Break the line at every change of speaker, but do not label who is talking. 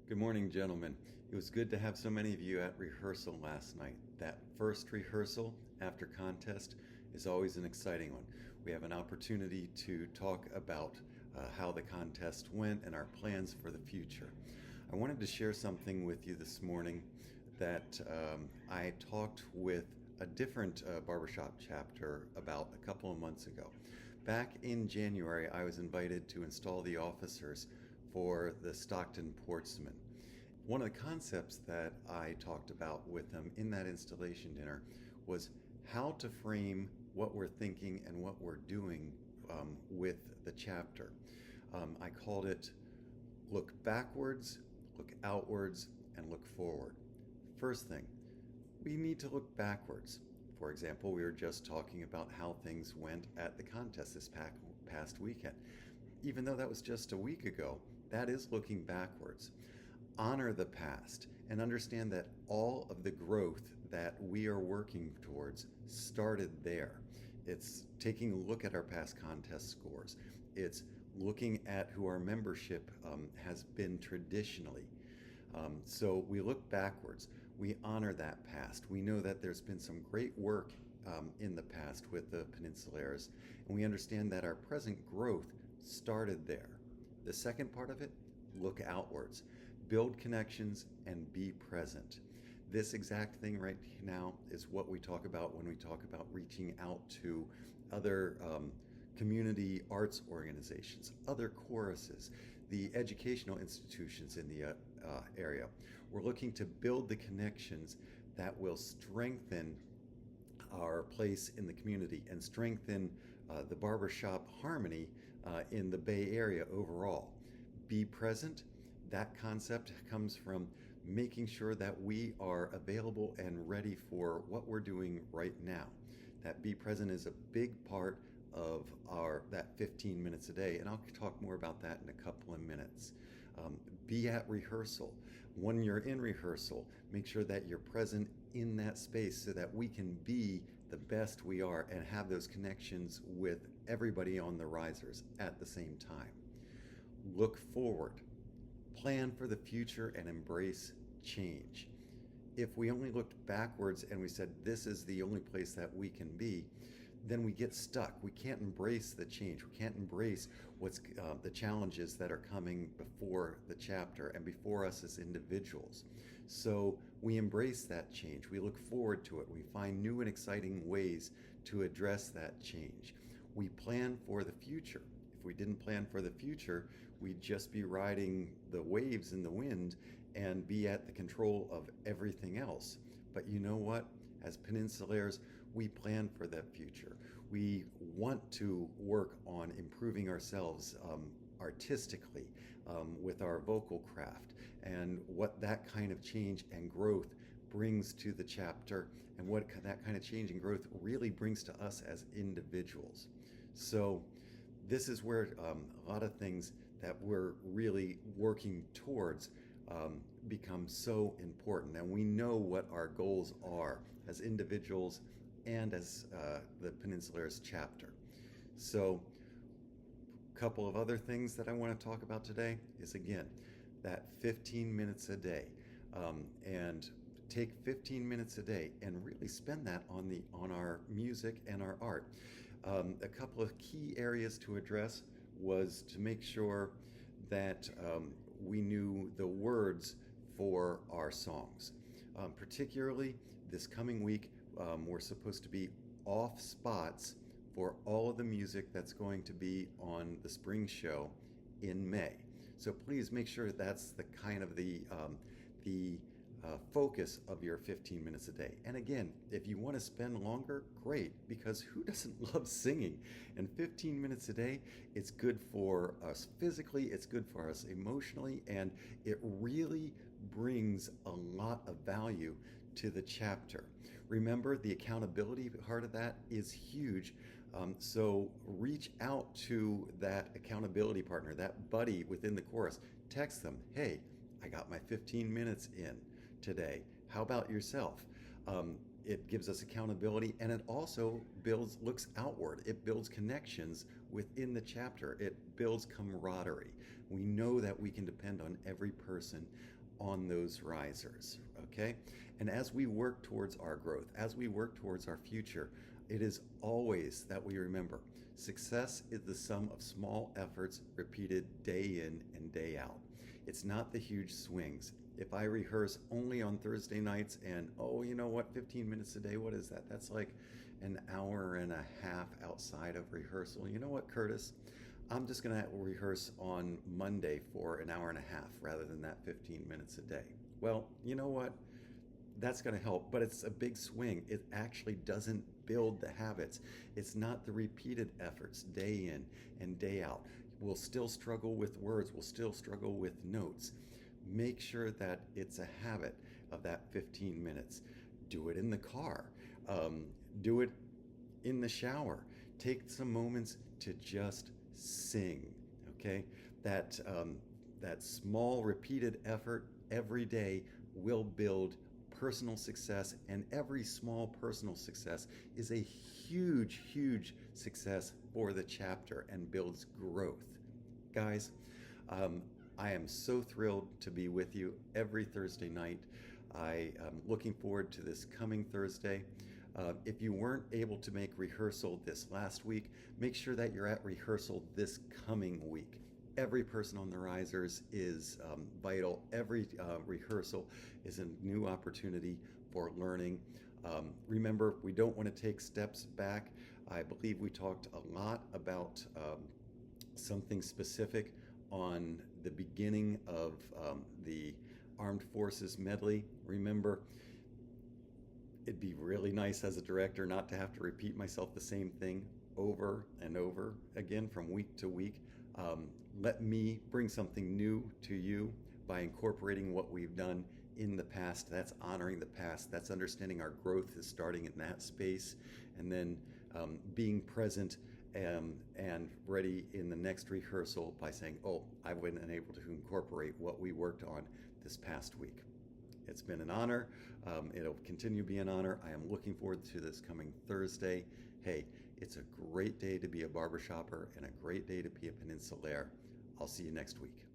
Good morning, gentlemen. It was good to have so many of you at rehearsal last night. That first rehearsal after contest is always an exciting one. We have an opportunity to talk about how the contest went and our plans for the future. I wanted to share something with you this morning that I talked with a different barbershop chapter about a couple of months ago. Back in January, I was invited to install the officers for the Stockton Portsman. One of the concepts that I talked about with them in that installation dinner was how to frame what we're thinking and what we're doing with the chapter. I called it look backwards, look outwards, and look forward. First thing, we need to look backwards. For example, we were just talking about how things went at the contest this past weekend. Even though that was just a week ago, that is looking backwards. Honor the past and understand that all of the growth that we are working towards started there. It's taking a look at our past contest scores. It's looking at who our membership has been traditionally. So we look backwards. We honor that past. We know that there's been some great work in the past with the Peninsulares, and we understand that our present growth started there. The second part of it, look outwards. Build connections and be present. This exact thing right now is what we talk about when we talk about reaching out to other community arts organizations, other choruses, the educational institutions in the area. We're looking to build the connections that will strengthen our place in the community and strengthen the barbershop harmony in the Bay Area overall. Be present. That concept comes from making sure that we are available and ready for what we're doing right now. That be present is a big part of that 15 minutes a day, and I'll talk more about that in a couple of minutes. Be at rehearsal. When you're in rehearsal, make sure that you're present in that space so that we can be the best we are and have those connections with everybody on the risers at the same time. Look forward. Plan for the future and embrace change. If we only looked backwards and we said this is the only place that we can be, then we get stuck. We can't embrace the change. We can't embrace what's the challenges that are coming before the chapter and before us as individuals. So we embrace that change. We look forward to it. We find new and exciting ways to address that change. We plan for the future. If we didn't plan for the future, we'd just be riding the waves in the wind and be at the control of everything else. But you know what? As Peninsulares, we plan for that future. We want to work on improving ourselves artistically with our vocal craft and what that kind of change and growth brings to the chapter and what that kind of change and growth really brings to us as individuals. So this is where a lot of things that we're really working towards become so important. And we know what our goals are as individuals and as the Peninsulares chapter. So a couple of other things that I want to talk about today is, again, that 15 minutes a day. And take 15 minutes a day and really spend that on our music and our art. A couple of key areas to address was to make sure that we knew the words for our songs. Particularly this coming week, we're supposed to be off spots for all of the music that's going to be on the spring show in May. So please make sure that's the kind of the focus of your 15 minutes a day. And again, if you want to spend longer, great, because who doesn't love singing? And 15 minutes a day, it's good for us physically, it's good for us emotionally, and it really brings a lot of value to the chapter. Remember, the accountability part of that is huge. So reach out to that accountability partner, that buddy within the chorus. Text them, hey, I got my 15 minutes in today. How about yourself? It gives us accountability, and it also looks outward. It builds connections within the chapter. It builds camaraderie. We know that we can depend on every person on those risers, okay? And as we work towards our growth, as we work towards our future, it is always that we remember success is the sum of small efforts repeated day in and day out. It's not the huge swings. If I rehearse only on Thursday nights and, oh, you know what, 15 minutes a day, what is that? That's like an hour and a half outside of rehearsal. You know what, Curtis? I'm just going to rehearse on Monday for an hour and a half rather than that 15 minutes a day. Well, you know what? That's going to help, but it's a big swing. It actually doesn't build the habits. It's not the repeated efforts day in and day out. We'll still struggle with words. We'll still struggle with notes. Make sure that it's a habit of that 15 minutes. Do it in the car. Do it in the shower. Take some moments to just sing, okay? That small repeated effort every day will build personal success, and every small personal success is a huge, huge success for the chapter and builds growth. Guys, I am so thrilled to be with you every Thursday night. I am looking forward to this coming Thursday. If you weren't able to make rehearsal this last week, make sure that you're at rehearsal this coming week. Every person on the risers is vital. Every rehearsal is a new opportunity for learning. Remember, we don't want to take steps back. I believe we talked a lot about something specific on the beginning of the Armed Forces medley. Remember, it'd be really nice as a director not to have to repeat myself the same thing over and over again from week to week. Let me bring something new to you by incorporating what we've done in the past. That's honoring the past. That's understanding our growth is starting in that space, and then being present and ready in the next rehearsal by saying, oh, I've been able to incorporate what we worked on this past week. It's been an honor. It'll continue to be an honor. I am looking forward to this coming Thursday. Hey, it's a great day to be a barbershopper and a great day to be a peninsulaire. I'll see you next week.